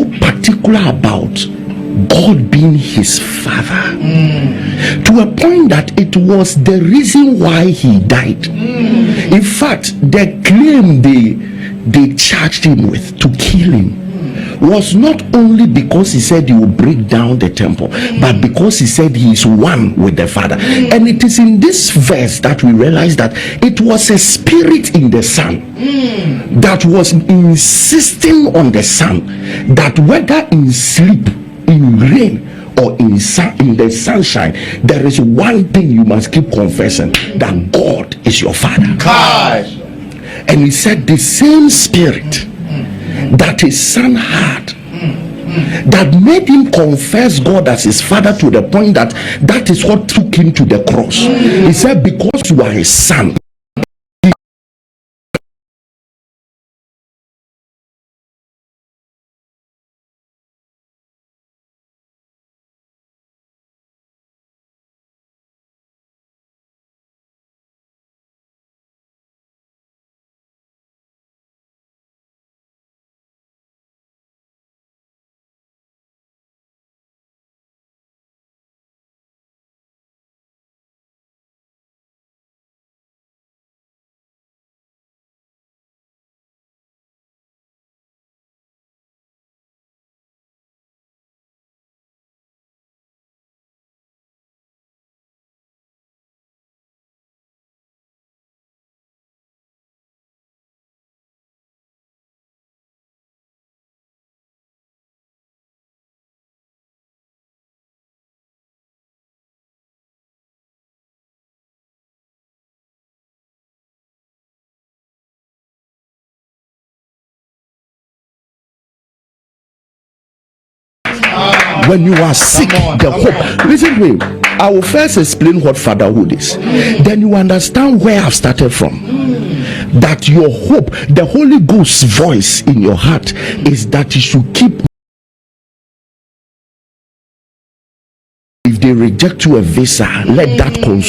particular about God being his father to a point that it was the reason why he died. In fact, the claim they charged him with to kill him was not only because he said he would break down the temple, but because he said he is one with the Father. And it is in this verse that we realize that it was a spirit in the Son that was insisting on the Son that whether in sleep, in rain, or in the sunshine, there is one thing you must keep confessing, that God is your Father. And he said the same spirit that his Son had, that made him confess God as his Father to the point that that is what took him to the cross. He said, because you are his Son, when you are sick, the hope. Listen to me. I will first explain what fatherhood is. Then you understand where I've started from. That your hope, the Holy Ghost's voice in your heart, is that you should keep. If they reject you a visa, let that console